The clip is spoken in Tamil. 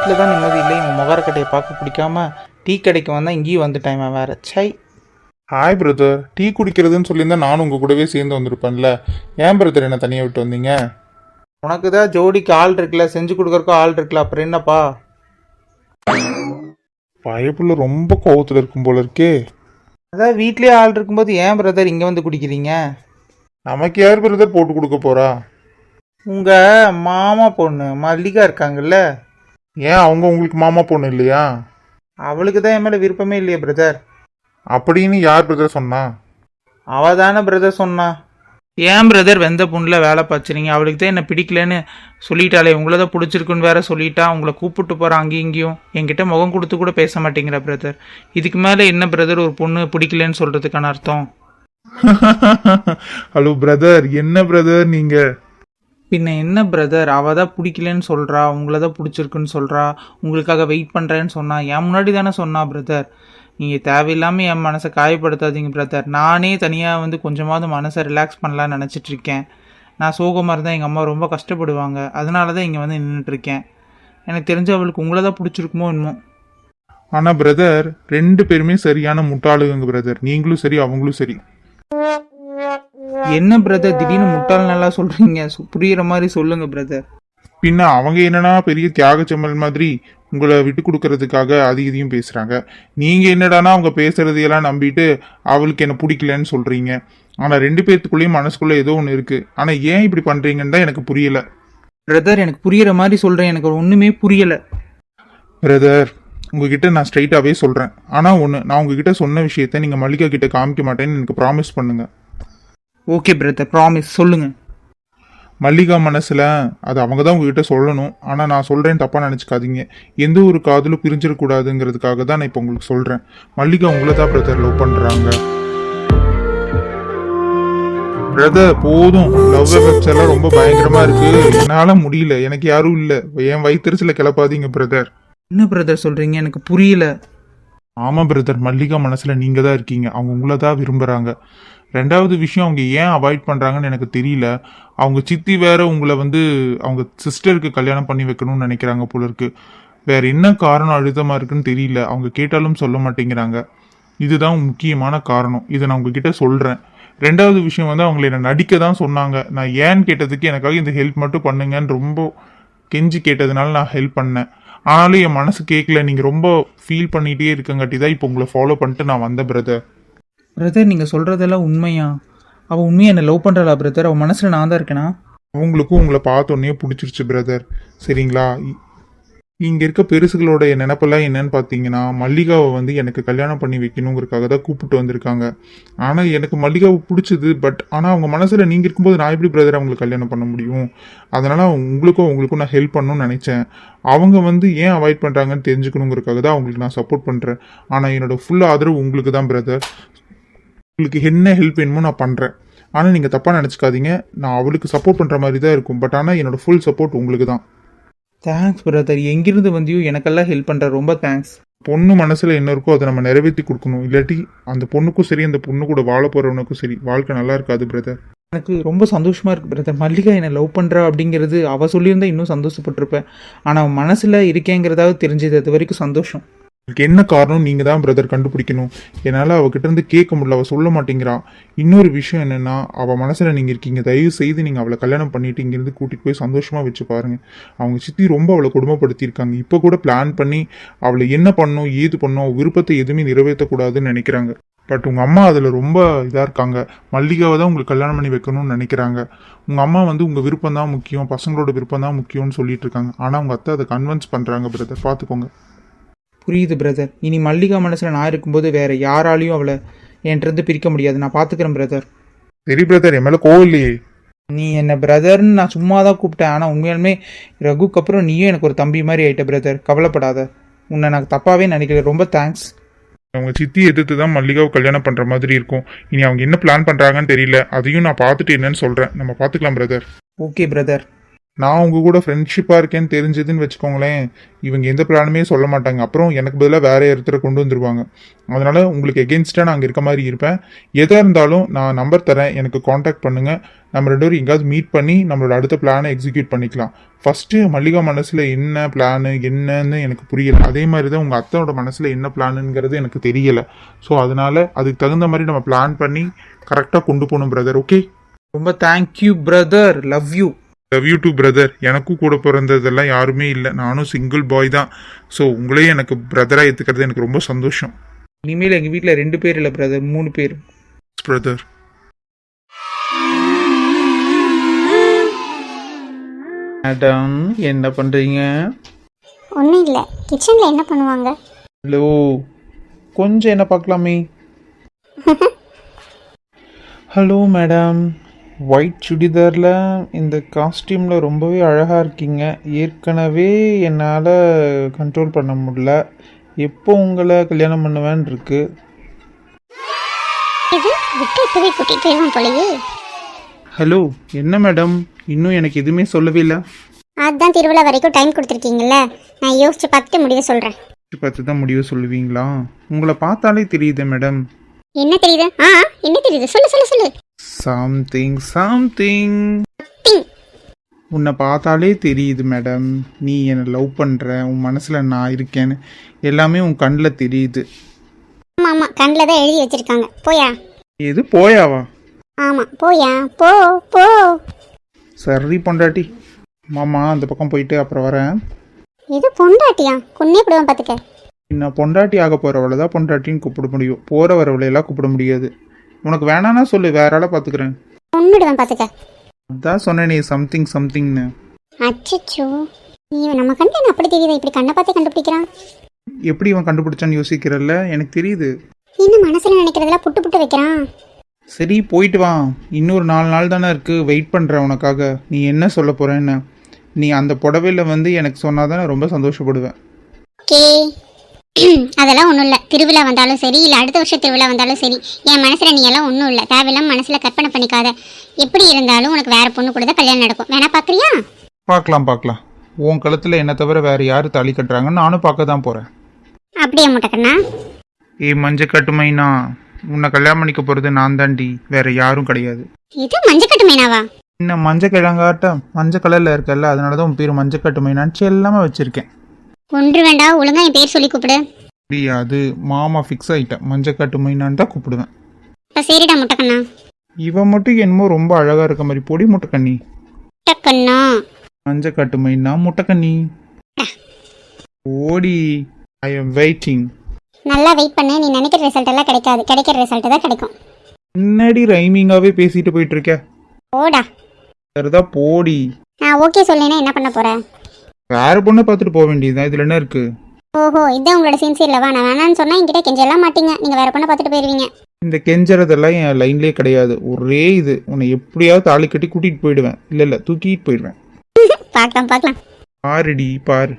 வீட்டில் தான் நிம்மதி இல்லை. இவன் முகரக்கட்டையை பார்க்க பிடிக்காம டீ கடைக்கு வந்தால் இங்கேயும் வந்துட்டேன் இவன் வேற. சை. ஹாய் பிரதர், டீ குடிக்கிறதுன்னு சொல்லியிருந்தா நானும் உங்கள் கூடவே சேர்ந்து வந்திருப்பேன்ல. ஏன் பிரதர் என்ன தனியாக விட்டு வந்தீங்க? உனக்கு தான் ஜோடிக்கு ஆள் இருக்குல்ல, செஞ்சு கொடுக்குறக்கும் ஆள் இருக்குல்ல, அப்புறம் என்னப்பா? பயப்புள்ள ரொம்ப கோவத்தில் இருக்கும் போல இருக்கே. அதான் வீட்லேயே ஆள் இருக்கும்போது ஏன் பிரதர் இங்கே வந்து குடிக்கிறீங்க? நமக்கு யார் பிரதர் போட்டு கொடுக்க போறா? உங்கள் மாமா பொண்ணு மல்லிகா இருக்காங்கல்ல, ஏன் அவங்க உங்களுக்கு மாமா பொண்ணு இல்லையா? அவளுக்கு தான் என் மேலே விருப்பமே இல்லையே பிரதர். அப்படின்னு யார் பிரதர் சொன்னா? அவ தானே பிரதர் சொன்னா. ஏன் பிரதர் வெந்த புண்ணில் வேலை பார்த்துறீங்க? அவளுக்கு தான் என்ன பிடிக்கலன்னு சொல்லிட்டாளே, உங்களை தான் பிடிச்சிருக்குன்னு வேற சொல்லிட்டா. உங்களை கூப்பிட்டு போகிறான் அங்கேயும் இங்கேயும். என்கிட்ட முகம் கொடுத்து கூட பேச மாட்டேங்கிற பிரதர். இதுக்கு மேலே என்ன பிரதர் ஒரு பொண்ணு பிடிக்கலன்னு சொல்கிறதுக்கான அர்த்தம்? ஹலோ பிரதர், என்ன பிரதர் நீங்க? பின்ன என்ன பிரதர், அவள் தான் பிடிக்கலன்னு சொல்கிறா, உங்களை தான் பிடிச்சிருக்குன்னு சொல்கிறா, உங்களுக்காக வெயிட் பண்ணுறேன்னு சொன்னா. என் முன்னாடி தானே சொன்னா பிரதர். நீங்கள் தேவையில்லாமல் என் மனசை காயப்படுத்தாதீங்க பிரதர். நானே தனியாக வந்து கொஞ்சமாவது மனசை ரிலாக்ஸ் பண்ணலான்னு நினச்சிட்ருக்கேன். நான் சோகமாக இருந்தால் எங்கள் அம்மா ரொம்ப கஷ்டப்படுவாங்க. அதனால தான் இங்கே வந்து நின்றுட்டுருக்கேன். எனக்கு தெரிஞ்ச அவளுக்கு உங்களை தான் பிடிச்சிருக்குமோ என்னமோ. ஆனால் பிரதர், ரெண்டு பேருமே சரியான முட்டாளுங்க பிரதர். நீங்களும் சரி அவங்களும் சரி. என்ன பிரதர் திடீர்னு முட்டாள் நல்லா சொல்கிறீங்க? புரிகிற மாதிரி சொல்லுங்கள் பிரதர். பின்ன அவங்க என்னன்னா பெரிய தியாக செம்மல் மாதிரி உங்களை விட்டு கொடுக்கறதுக்காக இதையும் பேசுறாங்க. நீங்க என்னடானா அவங்க பேசுறதையெல்லாம் நம்பிட்டு அவளுக்கு என்ன பிடிக்கலன்னு சொல்றீங்க. ஆனா ரெண்டு பேர்த்துக்குள்ளேயும் மனசுக்குள்ள ஏதோ ஒன்று இருக்கு. ஆனா ஏன் இப்படி பண்றீங்கன்னு தான் எனக்கு புரியல பிரதர். எனக்கு புரியுற மாதிரி சொல்றேன், எனக்கு ஒண்ணுமே புரியல பிரதர். உங்ககிட்ட நான் ஸ்ட்ரைட்டாவே சொல்றேன். ஆனா ஒன்று, நான் உங்ககிட்ட சொன்ன விஷயத்த நீங்க மல்லிகா கிட்ட காமிக்க மாட்டேன்னு எனக்கு ப்ராமிஸ் பண்ணுங்க. Okay brother, promise. சொல்லுங்க. மல்லிகா மனசுல அது அவங்க தான் உங்ககிட்ட சொல்லணும். ஆனா நான் சொல்றேன், தப்பா நினைச்சுக்காதீங்க. எந்த ஒரு காதலும் பிரிஞ்சிடக்கூடாதுங்கிறதுக்காக தான் நான் இப்போ உங்களுக்கு சொல்றேன். மல்லிகா உங்களை தான் பிரதர் லவ் பண்றாங்க. பிரதர் போதும், லவ் எஃபெக்ட்ஸ் எல்லாம் ரொம்ப பயங்கரமா இருக்கு. என்னால முடியல, எனக்கு யாரும் இல்ல. என் வயிற்றுல கிளப்பாதீங்க பிரதர். என்ன பிரதர் சொல்றீங்க? எனக்கு புரியல. ஆமா பிரதர், மல்லிகா மனசுல நீங்க தான் இருக்கீங்க. அவங்க உங்களை தான் விரும்புறாங்க. ரெண்டாவது விஷயம், அவங்க ஏன் அவாய்ட் பண்ணுறாங்கன்னு எனக்கு தெரியல. அவங்க சித்தி வேற உங்களை வந்து அவங்க சிஸ்டருக்கு கல்யாணம் பண்ணி வைக்கணும்னு நினைக்கிறாங்க போல இருக்கு. வேற என்ன காரணம் அழுத்தமாக இருக்குன்னு தெரியல. அவங்க கேட்டாலும் சொல்ல மாட்டேங்கிறாங்க. இதுதான் முக்கியமான காரணம். இதை நான் உங்ககிட்ட சொல்கிறேன். ரெண்டாவது விஷயம் வந்து அவங்களை என்னை நடிக்க தான் சொன்னாங்க. நான் ஏன்னு கேட்டதுக்கு எனக்காக இந்த ஹெல்ப் மட்டும் பண்ணுங்கன்னு ரொம்ப கெஞ்சி கேட்டதுனால நான் ஹெல்ப் பண்ணேன். ஆனாலும் என் மனசு கேட்கல. நீங்கள் ரொம்ப ஃபீல் பண்ணிகிட்டே இருக்கங்காட்டி தான் இப்போ உங்களை ஃபாலோ பண்ணிட்டு நான் வந்தேன் பிரதர். பிரதர் நீங்கள் சொல்கிறதெல்லாம் உண்மையா? அவள் உண்மையை என்னை லவ் பண்ணுறாளா பிரதர்? அவள் மனசில் நான் தான் இருக்கேனா? அவங்களுக்கும் உங்களை பார்த்தோன்னே பிடிச்சிருச்சு பிரதர். சரிங்களா? இங்கே இருக்க பெருசுகளோட நினப்பெல்லாம் என்னன்னு பார்த்தீங்கன்னா, மல்லிகாவை வந்து எனக்கு கல்யாணம் பண்ணி வைக்கணுங்கிறதுக்காக தான் கூப்பிட்டு வந்திருக்காங்க. ஆனால் எனக்கு மல்லிகாவை பிடிச்சது. ஆனால் அவங்க மனசில் நீங்கள் இருக்கும்போது நான் எப்படி பிரதர் அவங்களுக்கு கல்யாணம் பண்ண முடியும்? அதனால் உங்களுக்கும் நான் ஹெல்ப் பண்ணணும்னு நினச்சேன். அவங்க வந்து ஏன் அவாய்ட் பண்ணுறாங்கன்னு தெரிஞ்சுக்கணுங்கிறதுக்காக தான் அவங்களுக்கு நான் சப்போர்ட் பண்ணுறேன். ஆனால் என்னோடய ஃபுல் ஆதரவு உங்களுக்கு தான் பிரதர். உங்களுக்கு என்ன ஹெல்ப் வேணுமோ நான் பண்ணுறேன். ஆனால் நீங்கள் தப்பாக நினச்சிக்காதீங்க. நான் அவளுக்கு சப்போர்ட் பண்ணுற மாதிரி தான் இருக்கும். ஆனால் என்னோடய ஃபுல் சப்போர்ட் உங்களுக்கு தான். Thanks brother. எங்கிருந்து வந்தியோ எனக்கெல்லாம் ஹெல்ப் பண்ணுற, ரொம்ப தேங்க்ஸ். பொண்ணு மனசில் என்ன இருக்கோ அதை நம்ம நிறைவேற்றி கொடுக்கணும். இல்லாட்டி அந்த பொண்ணுக்கும் சரி, அந்த பொண்ணு கூட வாழ போகிறவனுக்கும் சரி, வாழ்க்கை நல்லா இருக்காது பிரதர். எனக்கு ரொம்ப சந்தோஷமாக இருக்குது பிரதர். மல்லிகா என்னை லவ் பண்ணுறா அப்படிங்கிறது அவள் சொல்லியிருந்தால் இன்னும் சந்தோஷப்பட்டிருப்பேன். ஆனால் அவன் மனசில் இருக்கேங்கிறதாவது தெரிஞ்சது. அது வரைக்கும் சந்தோஷம். அதுக்கு என்ன காரணம் நீங்கள் தான் பிரதர் கண்டுபிடிக்கணும். என்னால் அவகிட்ட இருந்து கேட்க முடியல. அவள் சொல்ல மாட்டேங்கிறான். இன்னொரு விஷயம் என்னென்னா, அவள் மனசில் நீங்கள் இருக்கீங்க. தயவு செய்து நீங்கள் அவளை கல்யாணம் பண்ணிவிட்டு இங்கேருந்து கூட்டிகிட்டு போய் சந்தோஷமாக வச்சு பாருங்கள். அவங்க சித்தி ரொம்ப அவளை கொடுமைப்படுத்தியிருக்காங்க. இப்போ கூட பிளான் பண்ணி அவளை என்ன பண்ணணும் ஏது பண்ணணும் விருப்பத்தை எதுவுமே நிறைவேற்றக்கூடாதுன்னு நினைக்கிறாங்க. பட் உங்கள் அம்மா அதில் ரொம்ப இதாக இருக்காங்க. மல்லிகாவை தான் உங்களுக்கு கல்யாணம் பண்ணி வைக்கணும்னு நினைக்கிறாங்க. உங்கள் அம்மா வந்து உங்கள் விருப்பம் தான் முக்கியம், பசங்களோட விருப்பம் தான் முக்கியம்னு சொல்லிட்டு இருக்காங்க. ஆனால் உங்கள் அத்தை அதை கன்வின்ஸ் பண்ணுறாங்க பிரதர். பார்த்துக்கோங்க. புரியுது பிரதர். இனி மல்லிகா மனசில் நான் இருக்கும்போது வேறு யாராலையும் அவளை என்கிட்ட பிரிக்க முடியாது. நான் பார்த்துக்கிறேன் பிரதர். சரி பிரதர், என் மேலே கோவம் இல்லையே. நீ என்ன பிரதர்ன்னு நான் சும்மா தான் கூப்பிட்டேன். ஆனால் உண்மையாலுமே ரகுக்கு அப்புறம் நீயும் எனக்கு ஒரு தம்பி மாதிரி ஆகிட்ட பிரதர். கவலைப்படாத. உன்னை நான் தப்பாகவே நினைக்கல. ரொம்ப தேங்க்ஸ். அவங்க சித்தி எதிர்த்து தான் மல்லிகாவை கல்யாணம் பண்ணுற மாதிரி இருக்கும். இனி அவங்க என்ன பிளான் பண்ணுறாங்கன்னு தெரியல. அதையும் நான் பார்த்துட்டு என்னன்னு சொல்கிறேன். நம்ம பார்த்துக்கலாம் பிரதர். Okay brother. நான் உங்க கூட ஃப்ரெண்ட்ஷிப்பாக இருக்கேன்னு தெரிஞ்சதுன்னு வச்சுக்கோங்களேன், இவங்க எந்த பிளானுமே சொல்ல மாட்டாங்க. அப்புறம் எனக்கு பதிலாக வேற ஒருத்தரை கொண்டு வந்துருவாங்க. அதனால உங்களுக்கு எகென்ஸ்டாக நான் அங்கே இருக்க மாதிரி இருப்பேன். எதாக இருந்தாலும் நான் நம்பர் தரேன், எனக்கு காண்டாக்ட் பண்ணுங்க. நம்ம 2 பேரும் எங்கேயாவது மீட் பண்ணி நம்மளோட அடுத்த பிளானை எக்ஸிக்யூட் பண்ணிக்கலாம். ஃபர்ஸ்ட் மல்லிகா மனசுல என்ன பிளானு என்னன்னு எனக்கு புரியல. அதே மாதிரி தான் உங்க அத்தையோட மனசுல என்ன பிளானுங்கிறது எனக்கு தெரியல. ஸோ அதனால அதுக்கு தகுந்த மாதிரி நம்ம பிளான் பண்ணி கரெக்டாக கொண்டு போகணும் பிரதர். ஓகே, ரொம்ப thank you brother, love you. Love you too brother. எனக்கும் கூட பிறந்ததெல்லாம் யாருமே இல்லை, நானும் சிங்கிள் பாய் தான். ஸோ உங்களையும் எனக்கு பிரதராக ஏற்றுக்கிறது எனக்கு ரொம்ப சந்தோஷம் இனிமேல் எங்கள் வீட்டில் 2 பேர் இல்லை பிரதர், 3 பேர். பிரதர். மேடம் என்ன பண்ணுறீங்க? ஒன்றும் இல்லை, கிச்சனில் என்ன பண்ணுவாங்க? ஹலோ, கொஞ்சம் என்ன பார்க்கலாமே. ஹலோ மேடம், ஒயிட் சுடிதாரில் இந்த காஸ்டியூமில் ரொம்பவே அழகாக இருக்கீங்க. ஏற்கனவே என்னால் கண்ட்ரோல் பண்ண முடியல. எப்போ உங்களை கல்யாணம் பண்ணுவேன்னு இருக்கு. இது விட்டு இப்போவே கூட்டிகிட்டு போயிடுவோம் போலயே. ஹலோ, என்ன மேடம் இன்னும் எனக்கு எதுவுமே சொல்லவே இல்லை. அதுதான் திருவிழா வரைக்கும் டைம் கொடுத்துருக்கீங்கல்ல, நான் யோசிச்சு பார்த்துட்டு முடிவு சொல்கிறேன். பார்த்து தான் முடிவு சொல்லுவீங்களா? உங்களை பார்த்தாலே தெரியுது மேடம். என்ன தெரியுது? என்ன தெரியுது? சொல்லு சொல்லு சொல்லு. Something something. உன்னை பார்த்தாலே தெரியுது மேடம், நீ என்னை லவ் பண்ணுற, உன் மனசில் நான் இருக்கேன்னு எல்லாமே உன் கண்ணில் தெரியுது. ஆமாம் ஆமாம், கண்ணில் தான் எழுதி வச்சுருக்காங்க. போயா? எது போயாவா? ஆமாம் போயா, போ போ. சரி பொண்டாட்டி, மாமா அந்த பக்கம் போயிட்டு அப்புறம் வரேன். இது பொண்டாட்டியா? கொன்னே போடுவேன் பார்த்துக்க. நான் பொண்டாட்டி ஆக போகிறவளை தான் பொண்டாட்டின்னு கூப்பிட முடியும், போகிற வரவளையெல்லாம் கூப்பிட முடியாது. உனக்கு வேணான்னா சொல்லு, வேற ஆளை பார்த்துக்கிறேன். கொன்னுடுவேன் பார்த்துக்க. அதான் சொன்னேனே சம்திங் சம்திங்னு. அச்சச்சோ, நீ நம்ம கண்ணில் என்ன அப்படி தெரியுதா? இப்படி கண்ணை பார்த்தே கண்டுபிடிக்கிறான். எப்படி இவன் கண்டுபிடிச்சான்னு யோசிக்கிறல்ல, எனக்கு தெரியுது. இன்னும் மனசில் நினைக்கிறதெல்லாம் புட்டு புட்டு வைக்கிறான். சரி போயிட்டு வா, இன்னொரு 4 நாள் தானே இருக்குது, வெயிட் பண்ணுறேன் உனக்காக. நீ என்ன சொல்ல போகிறேன்னு நீ அந்த புடவையில் வந்து எனக்கு சொன்னால் தான் நான் ரொம்ப சந்தோஷப்படுவேன். ஓகே, அதெல்லாம் ஒன்றும் இல்லை. திருவிழா வந்தாலும் சரி, இல்லை அடுத்த வருஷம் திருவிழா வந்தாலும் சரி, என் மனசில் நீ எல்லாம் ஒன்றும் இல்லை. தேவையில்லாம மனசில் கற்பனை பண்ணிக்காத. எப்படி இருந்தாலும் உனக்கு வேற பொண்ணு கூட தான் கல்யாணம் நடக்கும். வேணா பார்க்குறியா? பார்க்கலாம் பார்க்கலாம். உன் கழுத்தில் என்னை தவிர வேறு யார் தாலி கட்டுறாங்கன்னு நானும் பார்க்க தான் போகிறேன். அப்படியே முட்டக்கண்ணா. மஞ்ச கட்டுமைனா, உன்னை கல்யாணம் பண்ணிக்க போகிறது நான் தாண்டி, வேற யாரும் கிடையாது. இது மஞ்சக்கட்டு மீனாவா? இன்னும் மஞ்சள் கிழங்காட்ட மஞ்சள் கலரில் இருக்கல்ல, அதனால தான் உன் பேர் மஞ்சள் கட்டுமைனான்னு எல்லாமே வச்சுருக்கேன். ஒன்று வேண்டாம், ஒழுங்கா என் பேர் சொல்லி கூப்பிடு. முடியாது, மாமா ஃபிக்ஸ் ஆகிட்டேன், மஞ்சள் கட்டுமைனான்னு தான் கூப்பிடுவேன். இப்போ சரிடா முட்டக்கண்ணா. இவன் மட்டும் என்னமோ ரொம்ப அழகாக இருக்க மாதிரி, பொடி முட்டைக்கண்ணி. முட்டக்கண்ணா. மஞ்சள் கட்டுமைனா முட்டைக்கண்ணி. ஓடி, ஐ எம் வெயிட்டிங். நல்லா வெயிட் பண்ணு, நீ நினைக்கிற ரிசல்ட் எல்லாம் கிடைக்காது, கிடைக்கிற ரிசல்ட் தான் கிடைக்கும். முன்னாடி ரைமிங்காகவே பேசிட்டு போயிட்டு இருக்க. ஓடா. சரிதா போடி. நான் ஓகே சொல்லேன்னா என்ன பண்ண போற? வேற பொண்ணை பார்த்துட்டு போக வேண்டியதுதான், இதில் என்ன இருக்கு? ஓஹோ, இதான் உங்களோட சின்சியர்லவா? நான் வேணான்னு சொன்னா என்கிட்ட கெஞ்செல்லாம் மாட்டீங்க, நீங்க வேற பொண்ணை பார்த்துட்டு போயிருவீங்க. இந்த கெஞ்சறதெல்லாம் என் லைன்லேயே கிடையாது. ஒரே இது, உன்னை எப்படியாவது தாலி கட்டி கூட்டிகிட்டு போயிடுவேன். இல்லை தூக்கிட்டு போயிடுவேன். பார்க்கலாம் பார்க்கலாம். பாருடி பாரு.